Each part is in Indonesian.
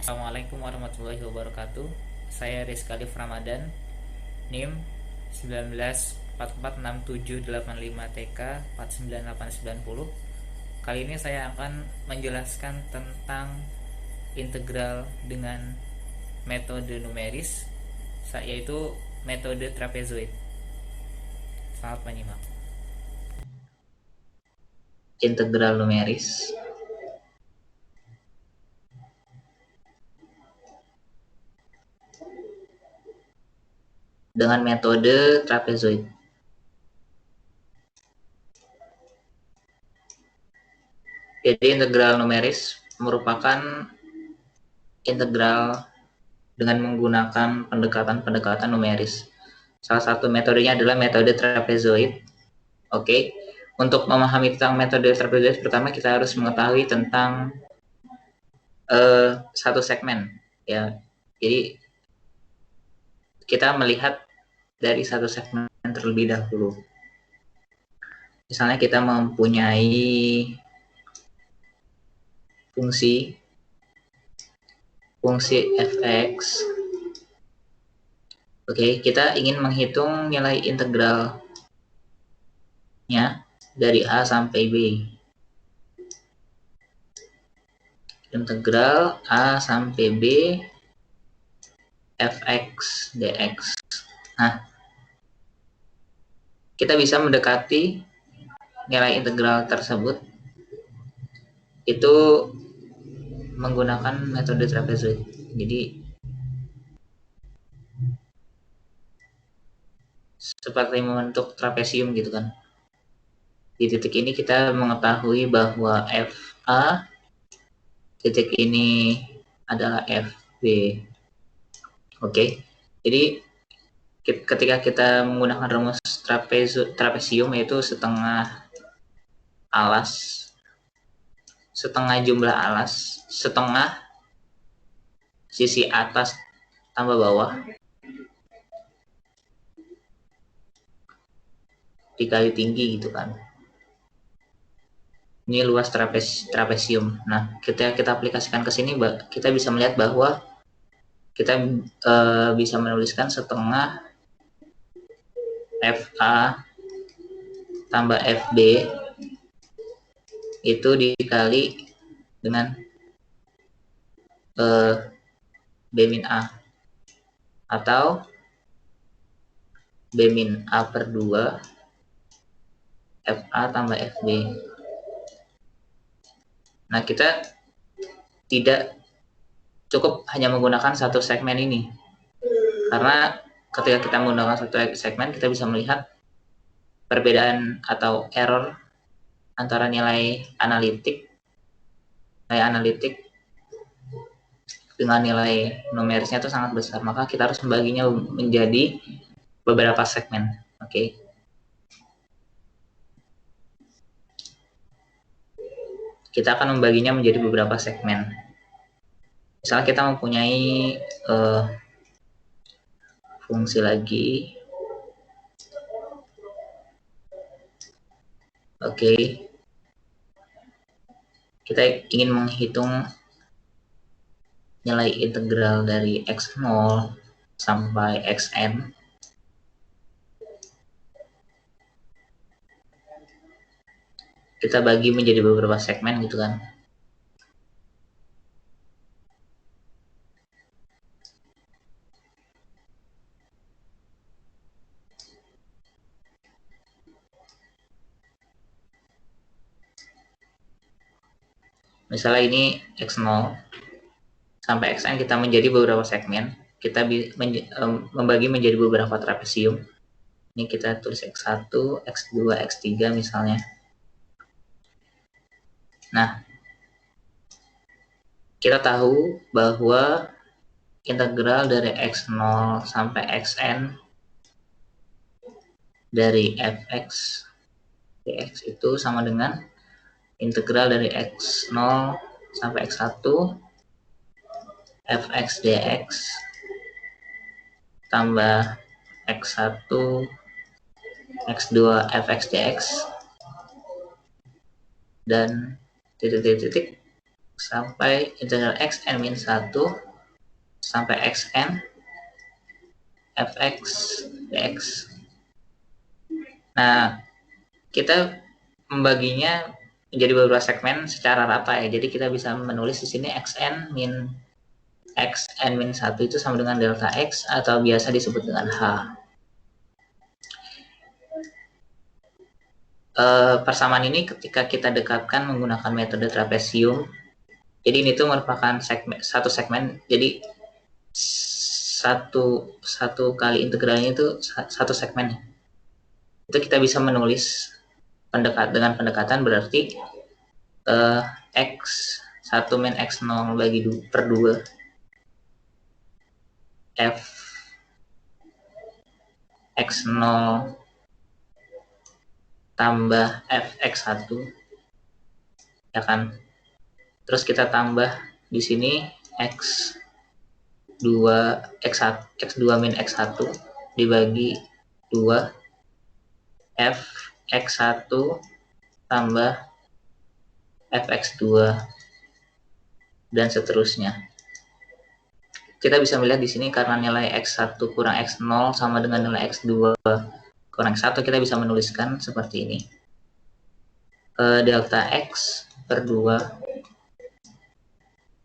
Assalamualaikum warahmatullahi wabarakatuh. Saya Rizky Alif Ramadan, NIM 19446785 TK 49890. Kali ini saya akan menjelaskan tentang integral dengan metode numeris, yaitu metode trapezoid. Selamat menyimak. Integral numeris dengan metode trapezoid. Jadi integral numeris merupakan integral dengan menggunakan pendekatan numeris. Salah satu metodenya adalah metode trapezoid. Oke. Untuk memahami tentang metode trapezoid, pertama kita harus mengetahui tentang satu segmen, ya. Jadi kita melihat dari satu segmen terlebih dahulu. Misalnya kita mempunyai fungsi fx. Oke, kita ingin menghitung nilai integralnya dari A sampai B. Integral A sampai B fx dx. Nah, kita bisa mendekati nilai integral tersebut itu menggunakan metode trapezoid. Jadi seperti membentuk trapesium gitu kan. Di titik ini kita mengetahui bahwa FA, titik ini adalah FB. Oke. Jadi ketika kita menggunakan rumus trapesium, yaitu setengah jumlah alas, setengah sisi atas tambah bawah dikali tinggi gitu kan. Ini luas trapesium. Nah, ketika kita aplikasikan ke sini, kita bisa melihat bahwa kita bisa menuliskan setengah FA tambah FB itu dikali dengan B min A, atau B min A per 2 FA tambah FB. Nah, kita tidak cukup hanya menggunakan satu segmen ini, karena ketika kita menggunakan satu segmen, kita bisa melihat perbedaan atau error antara nilai analitik dengan nilai numerisnya itu sangat besar. Maka kita harus membaginya menjadi beberapa segmen. Oke. Kita akan membaginya menjadi beberapa segmen. Misalnya kita mempunyai fungsi lagi. Oke. Kita ingin menghitung nilai integral dari x0 sampai xn. Kita bagi menjadi beberapa segmen gitu kan. Misalnya ini x0 sampai xn kita menjadi beberapa segmen. Kita membagi menjadi beberapa trapesium. Ini kita tulis x1, x2, x3 misalnya. Nah, kita tahu bahwa integral dari x0 sampai xn dari fx dx itu sama dengan integral dari x0 sampai x1 fx dx tambah x1 x2 fx dx dan titik-titik sampai integral xn min 1 sampai xn fx dx. Nah, kita membaginya menjadi beberapa segmen secara rata ya. Jadi kita bisa menulis di sini xn min 1 itu sama dengan delta x atau biasa disebut dengan h. Persamaan ini ketika kita dekatkan menggunakan metode trapesium. Jadi ini tuh merupakan satu segmen. Jadi satu kali integralnya itu satu segmen. Itu kita bisa menulis dengan pendekatan berarti x1 min x0 bagi per 2 f x0 tambah fx1 ya kan. Terus kita tambah di sini x2 min x1 dibagi 2 f x1 tambah fx2 dan seterusnya. Kita bisa melihat di sini karena nilai x1 kurang x0 sama dengan nilai x2 kurang x1, kita bisa menuliskan seperti ini. Delta x per 2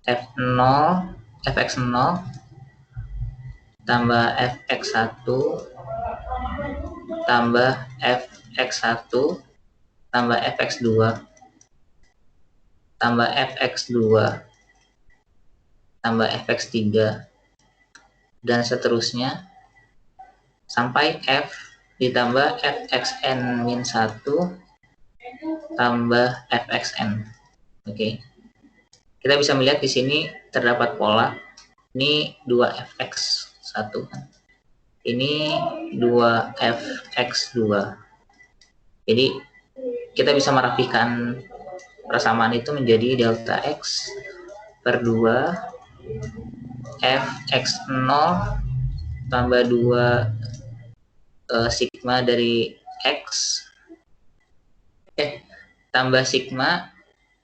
fx0 tambah fx1 tambah fx1 tambah fx2 tambah fx2 tambah fx3 dan seterusnya sampai f ditambah fxn min 1 tambah fxn. Oke. Kita bisa melihat di sini terdapat pola. Ini 2fx1 kan. Ini 2fx2. Jadi kita bisa merapikan persamaan itu menjadi delta x per 2 fx0 tambah 2 sigma dari x tambah sigma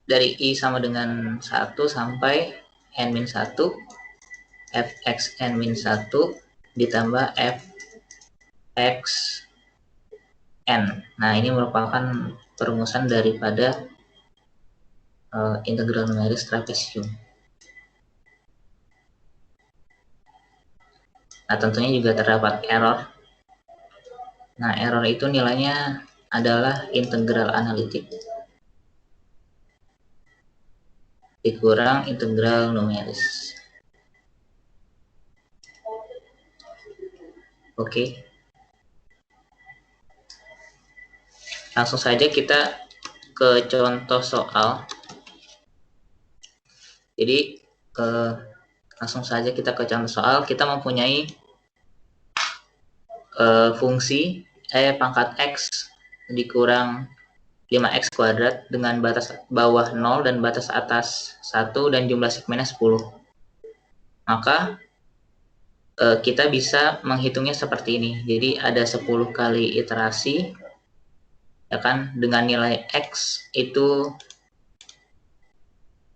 dari i sama dengan 1 sampai n-1 fxn min 1 ditambah fxn. Nah, ini merupakan perumusan daripada integral numeris trapesium. Nah, tentunya juga terdapat error. Nah, error itu nilainya adalah integral analitik dikurang integral numeris. Oke. Langsung saja kita ke contoh soal. Jadi langsung saja kita ke contoh soal. Kita mempunyai fungsi pangkat x dikurang 5x kuadrat dengan batas bawah 0 dan batas atas 1 dan jumlah segmennya 10. Maka kita bisa menghitungnya seperti ini. Jadi ada 10 kali iterasi ya kan, dengan nilai x itu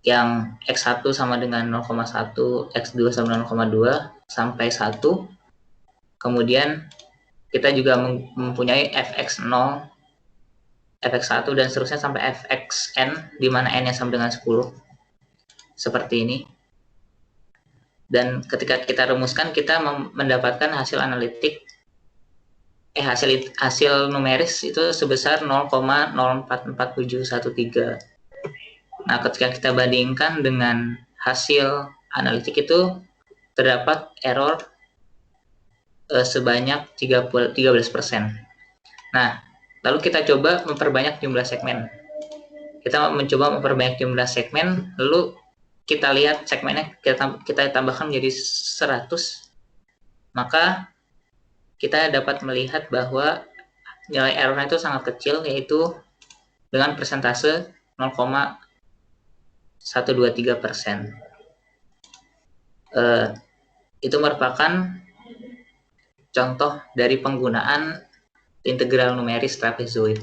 yang x1 sama dengan 0,1, x2 sama dengan 0,2 sampai 1. Kemudian kita juga mempunyai fx0, fx1 dan seterusnya sampai fxn di mana n-nya sama dengan 10. Seperti ini. Dan ketika kita rumuskan, kita mendapatkan hasil analitik hasil numeris itu sebesar 0,044713. Nah, ketika kita bandingkan dengan hasil analitik itu terdapat error sebanyak 13%. Nah, lalu kita coba memperbanyak jumlah segmen. Kita mencoba memperbanyak jumlah segmen, lalu kita lihat segmennya kita tambahkan menjadi 100. Maka kita dapat melihat bahwa nilai errornya itu sangat kecil, yaitu dengan persentase 0,123%. Itu merupakan contoh dari penggunaan integral numeris trapezoid.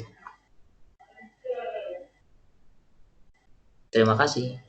Terima kasih.